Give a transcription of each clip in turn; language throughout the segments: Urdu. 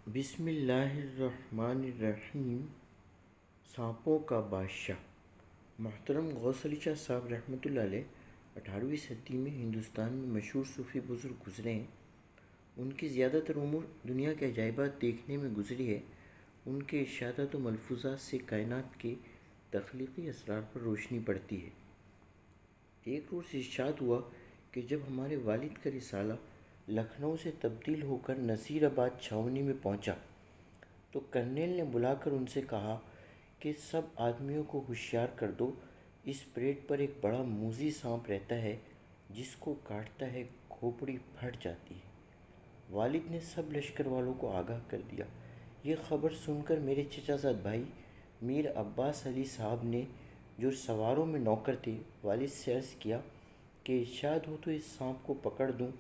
بسم اللہ الرحمن الرحیم۔ سانپوں کا بادشاہ۔ محترم غوث علی شاہ صاحب رحمۃ اللہ علیہ 18ویں صدی میں ہندوستان میں مشہور صوفی بزرگ گزرے ہیں۔ ان کی زیادہ تر عمر دنیا کے عجائبات دیکھنے میں گزری ہے۔ ان کے ارشادات و ملفوظات سے کائنات کے تخلیقی اسرار پر روشنی پڑتی ہے۔ ایک روز ارشاد ہوا کہ جب ہمارے والد کا رسالہ لکھنؤ سے تبدیل ہو کر نصیر آباد چھاؤنی میں پہنچا تو کرنیل نے بلا کر ان سے کہا کہ سب آدمیوں کو ہوشیار کر دو، اس پریڈ پر ایک بڑا موذی سانپ رہتا ہے، جس کو کاٹتا ہے کھوپڑی پھٹ جاتی ہے۔ والد نے سب لشکر والوں کو آگاہ کر دیا۔ یہ خبر سن کر میرے چچا زاد بھائی میر عباس علی صاحب نے، جو سواروں میں نوکر تھے، والد سے عرض کیا کہ ارشاد ہو تو اس سانپ کو پکڑ دوں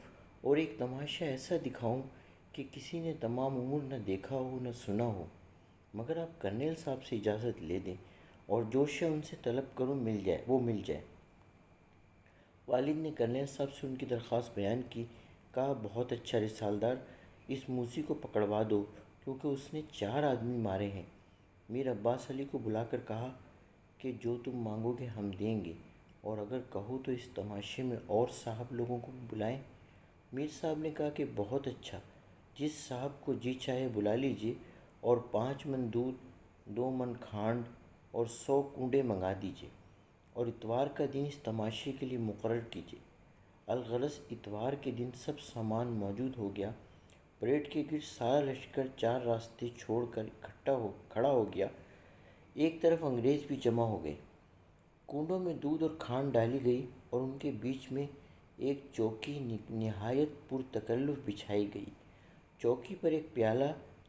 اور ایک تماشا ایسا دکھاؤں کہ کسی نے تمام عمر نہ دیکھا ہو نہ سنا ہو، مگر آپ کرنیل صاحب سے اجازت لے دیں اور جو شے ان سے طلب کروں وہ مل جائے۔ والد نے کرنیل صاحب سے ان کی درخواست بیان کی۔ کہا، بہت اچھا رسالدار، اس موذی کو پکڑوا دو کیونکہ اس نے 4 آدمی مارے ہیں۔ میر عباس علی کو بلا کر کہا کہ جو تم مانگو گے ہم دیں گے، اور اگر کہو تو اس تماشے میں اور صاحب لوگوں کو بھی بلائیں۔ میر صاحب نے کہا کہ بہت اچھا، جس صاحب کو جی چاہے بلا لیجیے، اور 5 من دودھ، 2 من کھانڈ اور 100 کنڈے منگا دیجیے، اور اتوار کا دن اس تماشے کے لیے مقرر کیجیے۔ الغرض اتوار کے دن سب سامان موجود ہو گیا۔ پریڈ کے گرد سارا لشکر 4 راستے چھوڑ کر کھڑا ہو گیا۔ ایک طرف انگریز بھی جمع ہو گئے۔ کنڈوں میں دودھ اور کھانڈ ڈالی گئی اور ان کے بیچ میں ایک چوکی نہایت پرتکلف بچھائی گئی۔ چوکی پر ایک پیالہ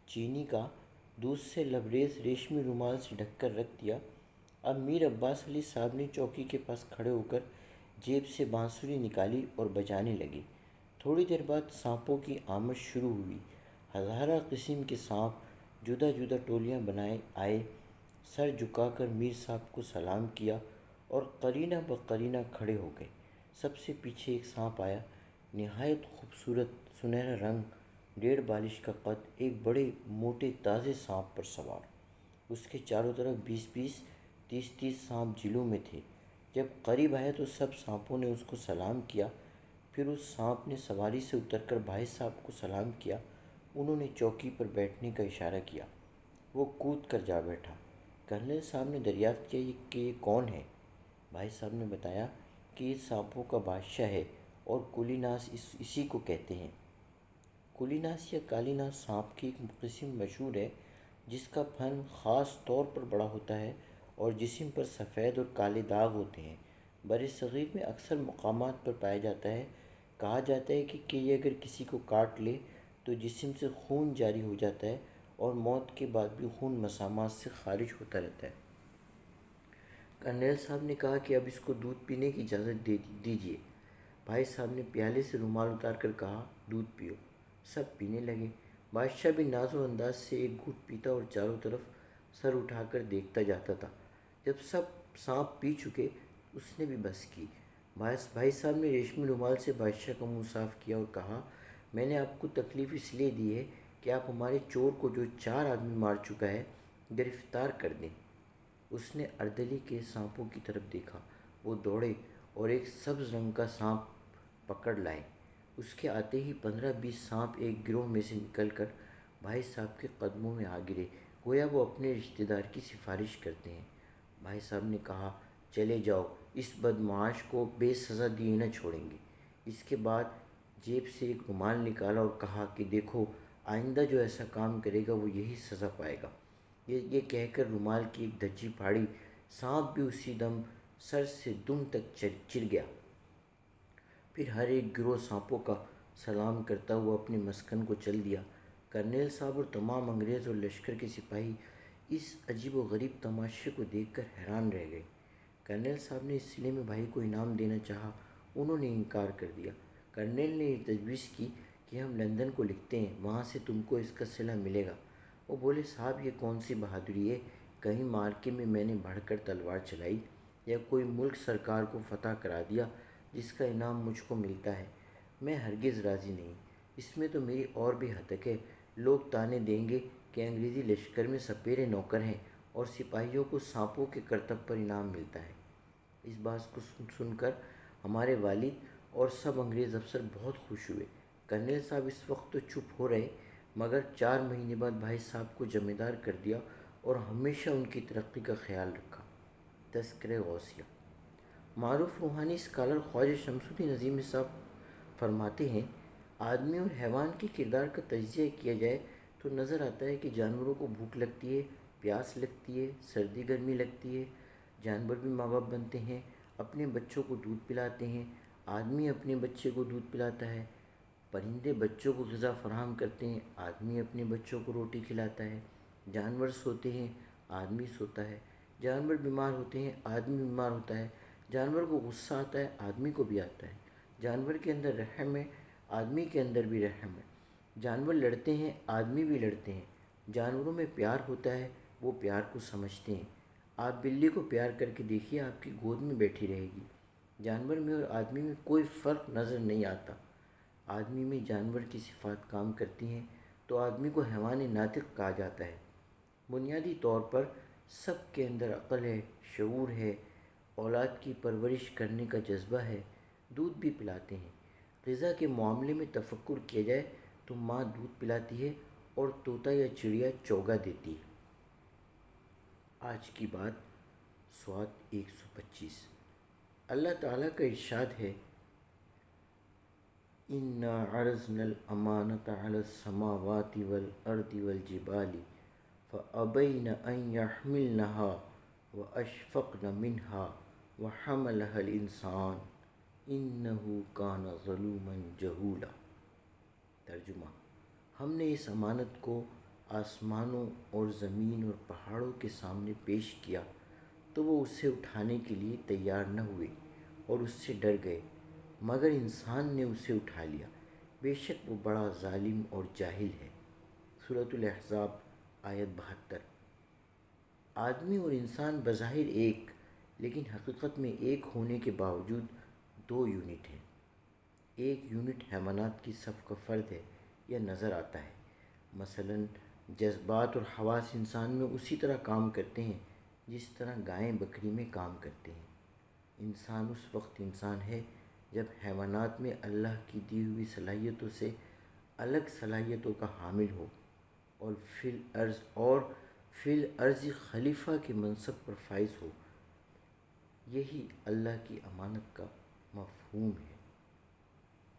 چینی کا دودھ سے لبریز ریشمی رومال سے ڈھک کر رکھ دیا۔ اب میر عباس علی صاحب نے چوکی کے پاس کھڑے ہو کر جیب سے بانسری نکالی اور بجانے لگے۔ تھوڑی دیر بعد سانپوں کی آمد شروع ہوئی۔ ہزارہ قسم کے سانپ جدا جدا ٹولیاں بنائے آئے، سر جھکا کر میر صاحب کو سلام کیا اور قرینہ بقرینہ کھڑے ہو گئے۔ سب سے پیچھے ایک سانپ آیا، نہایت خوبصورت، سنہرا رنگ، 1.5 بالش کا قد، ایک بڑے موٹے تازے سانپ پر سوار۔ اس کے چاروں طرف 20-20، 30-30 سانپ جلوں میں تھے۔ جب قریب آیا تو سب سانپوں نے اس کو سلام کیا۔ پھر اس سانپ نے سواری سے اتر کر بھائی صاحب کو سلام کیا۔ انہوں نے چوکی پر بیٹھنے کا اشارہ کیا۔ وہ کود کر جا بیٹھا۔ کرنیل صاحب نے دریافت کیا کہ یہ کون ہے؟ بھائی صاحب نے بتایا کہ یہ سانپوں کا بادشاہ ہے اور کولی ناس اسی کو کہتے ہیں۔ کولی ناس یا کالی ناس سانپ کی ایک قسم مشہور ہے، جس کا پھن خاص طور پر بڑا ہوتا ہے اور جسم پر سفید اور کالے داغ ہوتے ہیں۔ برصغیر میں اکثر مقامات پر پایا جاتا ہے۔ کہا جاتا ہے کہ یہ اگر کسی کو کاٹ لے تو جسم سے خون جاری ہو جاتا ہے اور موت کے بعد بھی خون مسامات سے خارج ہوتا رہتا ہے۔ کرنیل صاحب نے کہا کہ اب اس کو دودھ پینے کی اجازت دیجیے۔ بھائی صاحب نے پیالے سے رومال اتار کر کہا، دودھ پیو۔ سب پینے لگے۔ بادشاہ بھی ناز و انداز سے ایک گھونٹ پیتا اور چاروں طرف سر اٹھا کر دیکھتا جاتا تھا۔ جب سب سانپ پی چکے اس نے بھی بس کی۔ بھائی صاحب نے ریشمی رومال سے بادشاہ کا منہ صاف کیا اور کہا، میں نے آپ کو تکلیف اس لیے دی ہے کہ آپ ہمارے چور کو، جو 4 آدمی مار چکا ہے، گرفتار کر دیں۔ اس نے اردلی کے سانپوں کی طرف دیکھا۔ وہ دوڑے اور ایک سبز رنگ کا سانپ پکڑ لائے۔ اس کے آتے ہی 15-20 سانپ ایک گروہ میں سے نکل کر بھائی صاحب کے قدموں میں آ گرے، گویا وہ اپنے رشتہ دار کی سفارش کرتے ہیں۔ بھائی صاحب نے کہا، چلے جاؤ، اس بدمعاش کو بے سزا دیے نہ چھوڑیں گے۔ اس کے بعد جیب سے ایک رومال نکالا اور کہا کہ دیکھو، آئندہ جو ایسا کام کرے گا وہ یہی سزا پائے گا۔ یہ کہہ کر رومال کی ایک دھجی پھاڑی، سانپ بھی اسی دم سر سے دم تک چر گیا۔ پھر ہر ایک گروہ سانپوں کا سلام کرتا ہوا اپنے مسکن کو چل دیا۔ کرنیل صاحب اور تمام انگریز اور لشکر کے سپاہی اس عجیب و غریب تماشے کو دیکھ کر حیران رہ گئے۔ کرنیل صاحب نے اس صلے میں بھائی کو انعام دینا چاہا، انہوں نے انکار کر دیا۔ کرنیل نے یہ تجویز کی کہ ہم لندن کو لکھتے ہیں، وہاں سے تم کو اس کا صلہ ملے گا۔ وہ بولے، صاحب یہ کون سی بہادری ہے؟ کہیں مارکے میں نے بڑھ کر تلوار چلائی یا کوئی ملک سرکار کو فتح کرا دیا جس کا انعام مجھ کو ملتا ہے؟ میں ہرگز راضی نہیں، اس میں تو میری اور بھی ہتک ہے۔ لوگ تانے دیں گے کہ انگریزی لشکر میں سپیرے نوکر ہیں اور سپاہیوں کو سانپوں کے کرتب پر انعام ملتا ہے۔ اس بات کو سن کر ہمارے والد اور سب انگریز افسر بہت خوش ہوئے۔ کرنل صاحب اس وقت تو چپ ہو رہے، مگر 4 مہینے بعد بھائی صاحب کو جمع دار کر دیا اور ہمیشہ ان کی ترقی کا خیال رکھا۔ تذکرہ غوثیہ۔ معروف روحانی اسکالر خواجہ شمس الدین عظیمی صاحب فرماتے ہیں، آدمی اور حیوان کے کردار کا تجزیہ کیا جائے تو نظر آتا ہے کہ جانوروں کو بھوک لگتی ہے، پیاس لگتی ہے، سردی گرمی لگتی ہے، جانور بھی ماں باپ بنتے ہیں، اپنے بچوں کو دودھ پلاتے ہیں، آدمی اپنے بچے کو دودھ پلاتا ہے، پرندے بچوں کو غذا فراہم کرتے ہیں، آدمی اپنے بچوں کو روٹی کھلاتا ہے، جانور سوتے ہیں، آدمی سوتا ہے، جانور بیمار ہوتے ہیں، آدمی بیمار ہوتا ہے، جانور کو غصہ آتا ہے، آدمی کو بھی آتا ہے، جانور کے اندر رحم ہے، آدمی کے اندر بھی رحم ہے، جانور لڑتے ہیں، آدمی بھی لڑتے ہیں، جانوروں میں پیار ہوتا ہے، وہ پیار کو سمجھتے ہیں۔ آپ بلی کو پیار کر کے دیکھیے، آپ کی گود میں بیٹھی رہے گی۔ جانور میں اور آدمی میں کوئی فرق نظر نہیں آتا۔ آدمی میں جانور کی صفات کام کرتی ہیں تو آدمی کو حیوان ناطق کہا جاتا ہے۔ بنیادی طور پر سب کے اندر عقل ہے، شعور ہے، اولاد کی پرورش کرنے کا جذبہ ہے، دودھ بھی پلاتے ہیں۔ غذا کے معاملے میں تفکر کیا جائے تو ماں دودھ پلاتی ہے اور طوطا یا چڑیا چوگا دیتی ہے۔ آج کی بات سوات 125۔ اللہ تعالیٰ کا ارشاد ہے، اِنَّا عَرَضْنَا الْأَمَانَةَ عَلَى السَّمَاوَاتِ وَالْأَرْضِ وَالْجِبَالِ فَأَبَيْنَ أَنْ يَحْمِلْنَهَا وَأَشْفَقْنَ مِنْهَا وَحَمَلَهَا الْإِنسَانُ إِنَّهُ كَانَ ظَلُومًا جَهُولًا۔ ترجمہ: ہم نے اس امانت کو آسمانوں اور زمین اور پہاڑوں کے سامنے پیش کیا تو وہ اسے اٹھانے کے لیے تیار نہ ہوئے اور اس سے ڈر گئے، مگر انسان نے اسے اٹھا لیا، بے شک وہ بڑا ظالم اور جاہل ہے۔ سورۃ الاحزاب آیت 72۔ آدمی اور انسان بظاہر ایک، لیکن حقیقت میں ایک ہونے کے باوجود 2 یونٹ ہیں۔ ایک یونٹ حیوانات کی صف کا فرد ہے یا نظر آتا ہے، مثلاً جذبات اور حواس انسان میں اسی طرح کام کرتے ہیں جس طرح گائیں بکری میں کام کرتے ہیں۔ انسان اس وقت انسان ہے جب حیوانات میں اللہ کی دی ہوئی صلاحیتوں سے الگ صلاحیتوں کا حامل ہو اور فی الارض خلیفہ کے منصب پر فائز ہو۔ یہی اللہ کی امانت کا مفہوم ہے۔